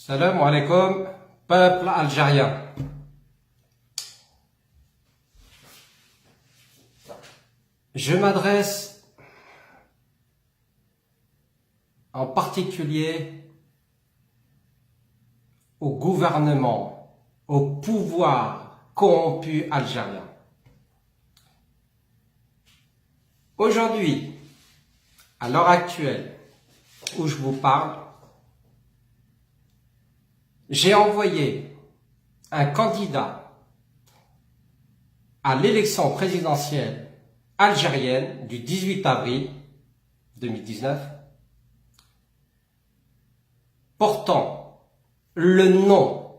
Salam alaikum, peuple algérien. Je m'adresse en particulier au gouvernement, au pouvoir corrompu algérien. Aujourd'hui, à l'heure actuelle où je vous parle, j'ai envoyé un candidat à l'élection présidentielle algérienne du 18 avril 2019 portant le nom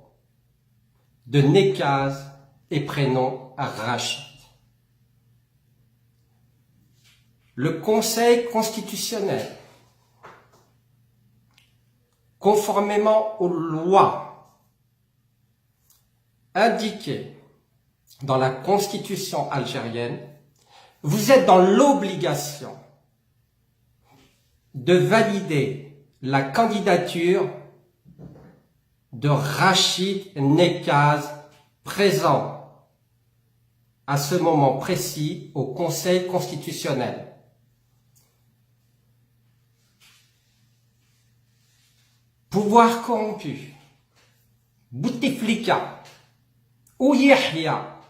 de Nekaz et prénom Rachid. Le Conseil constitutionnel, conformément aux lois indiquées dans la Constitution algérienne, vous êtes dans l'obligation de valider la candidature de Rachid Nekaz, présent à ce moment précis au Conseil constitutionnel. Pouvoir corrompu, Bouteflika, ou Yahya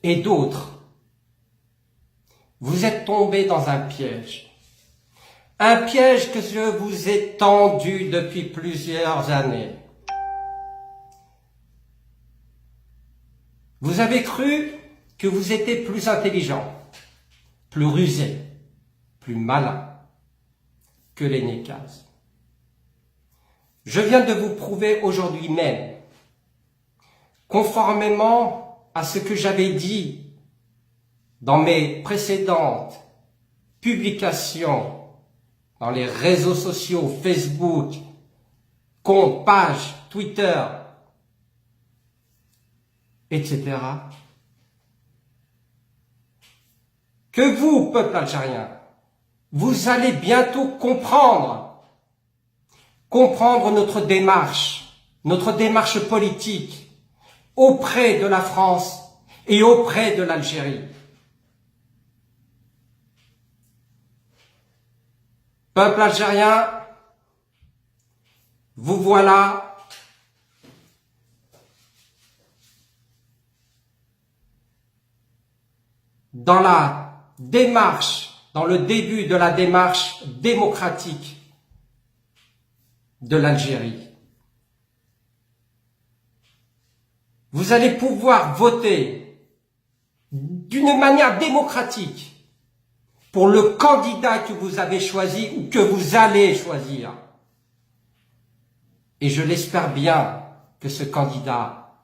et d'autres, vous êtes tombés dans un piège que je vous ai tendu depuis plusieurs années. Vous avez cru que vous étiez plus intelligent, plus rusé, plus malin que les Nekaz. Je viens de vous prouver aujourd'hui même, conformément à ce que j'avais dit dans mes précédentes publications dans les réseaux sociaux, Facebook, compte, page, Twitter, etc., que vous, peuple algérien, vous allez bientôt comprendre notre démarche politique auprès de la France et auprès de l'Algérie. Peuple algérien, vous voilà dans le début de la démarche démocratique de l'Algérie. Vous allez pouvoir voter d'une manière démocratique pour le candidat que vous avez choisi ou que vous allez choisir. Et je l'espère bien que ce candidat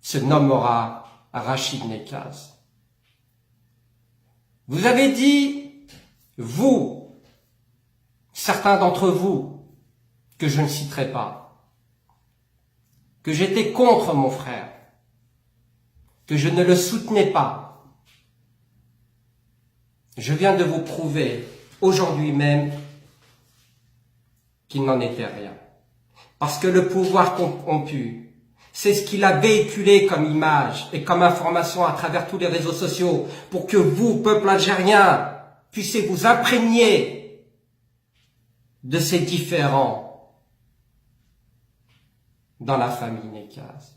se nommera Rachid Nekaz. Vous avez dit, vous, certains d'entre vous, que je ne citerai pas, que j'étais contre mon frère, que je ne le soutenais pas. Je viens de vous prouver aujourd'hui même qu'il n'en était rien. Parce que le pouvoir corrompu, c'est ce qu'il a véhiculé comme image et comme information à travers tous les réseaux sociaux pour que vous, peuple algérien, puissiez vous imprégner de ces différends dans la famille Nekaz.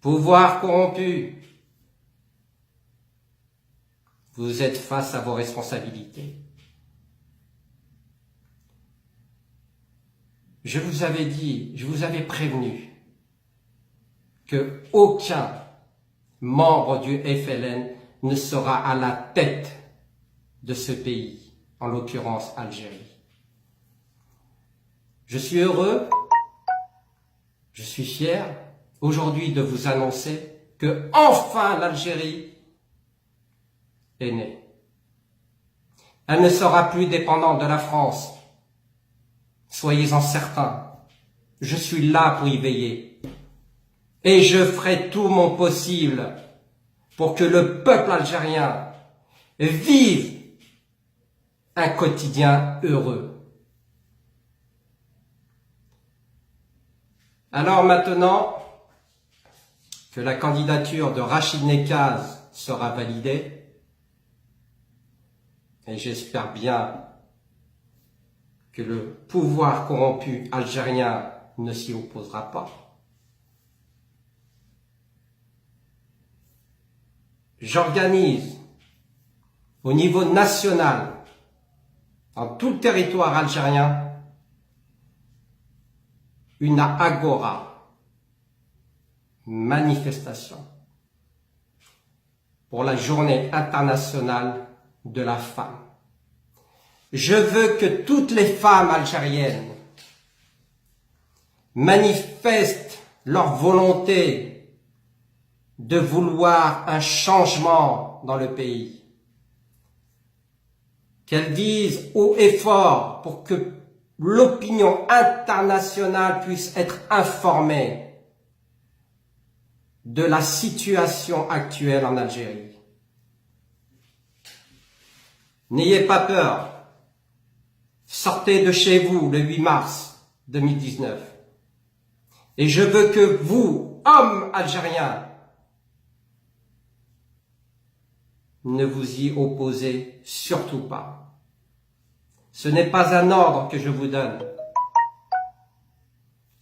Pouvoir corrompu, vous êtes face à vos responsabilités. Je vous avais dit, je vous avais prévenu que aucun membre du FLN ne sera à la tête de ce pays, en l'occurrence Algérie. Je suis heureux, je suis fier aujourd'hui de vous annoncer que enfin l'Algérie est née. Elle ne sera plus dépendante de la France. Soyez-en certains, je suis là pour y veiller. Et je ferai tout mon possible pour que le peuple algérien vive un quotidien heureux. Alors maintenant que la candidature de Rachid Nekaz sera validée, et j'espère bien que le pouvoir corrompu algérien ne s'y opposera pas, j'organise au niveau national, dans tout le territoire algérien, une agora, manifestation, pour la journée internationale de la femme. Je veux que toutes les femmes algériennes manifestent leur volonté de vouloir un changement dans le pays. Qu'elles disent haut et fort pour que l'opinion internationale puisse être informée de la situation actuelle en Algérie. N'ayez pas peur. Sortez de chez vous le 8 mars 2019. Et je veux que vous, hommes algériens, ne vous y opposez surtout pas. Ce n'est pas un ordre que je vous donne.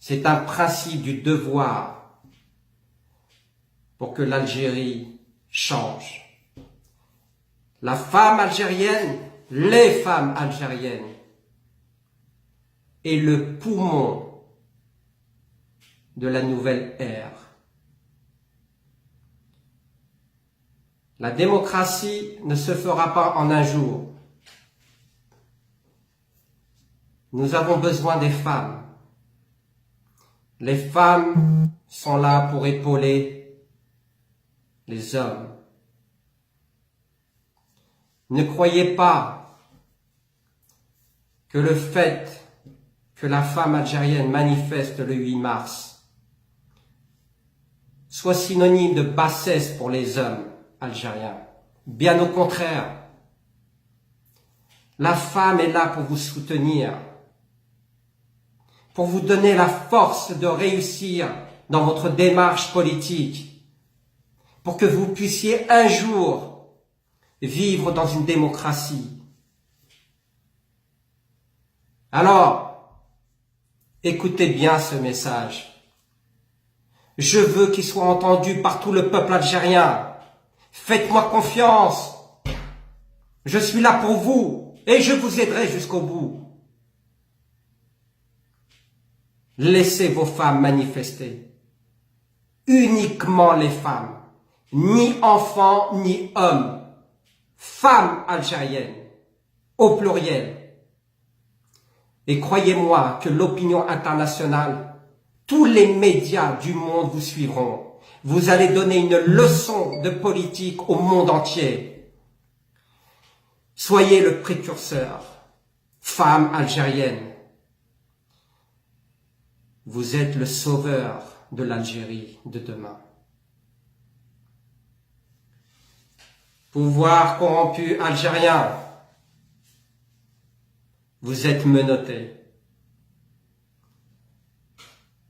C'est un principe du devoir pour que l'Algérie change. La femme algérienne, les femmes algériennes, est le poumon de la nouvelle ère. La démocratie ne se fera pas en un jour. Nous avons besoin des femmes. Les femmes sont là pour épauler les hommes. Ne croyez pas que le fait que la femme algérienne manifeste le 8 mars soit synonyme de bassesse pour les hommes algériens. Bien au contraire, la femme est là pour vous soutenir, pour vous donner la force de réussir dans votre démarche politique, pour que vous puissiez un jour vivre dans une démocratie. Alors, écoutez bien ce message. Je veux qu'il soit entendu par tout le peuple algérien. Faites-moi confiance. Je suis là pour vous et je vous aiderai jusqu'au bout. Laissez vos femmes manifester. Uniquement les femmes. Ni enfants, ni hommes. Femmes algériennes. Au pluriel. Et croyez-moi que l'opinion internationale, tous les médias du monde vous suivront. Vous allez donner une leçon de politique au monde entier. Soyez le précurseur, femme algérienne. Vous êtes le sauveur de l'Algérie de demain. Pouvoir corrompu algérien, vous êtes menottés.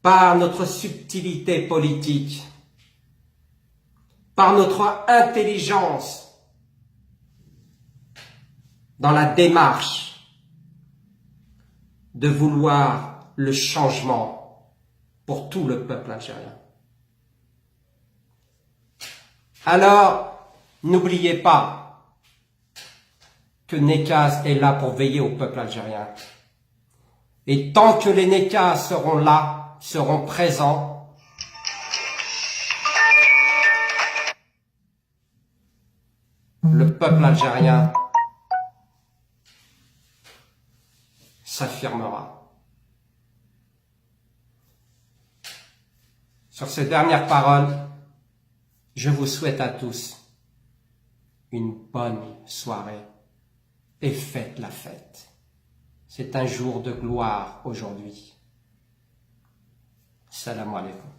Par notre subtilité politique, par notre intelligence dans la démarche de vouloir le changement pour tout le peuple algérien. Alors, n'oubliez pas que Nekaz est là pour veiller au peuple algérien. Et tant que les Nekaz seront là, seront présents, le peuple algérien s'affirmera. Sur ces dernières paroles, je vous souhaite à tous une bonne soirée et faites la fête. C'est un jour de gloire aujourd'hui. Salam alaikum.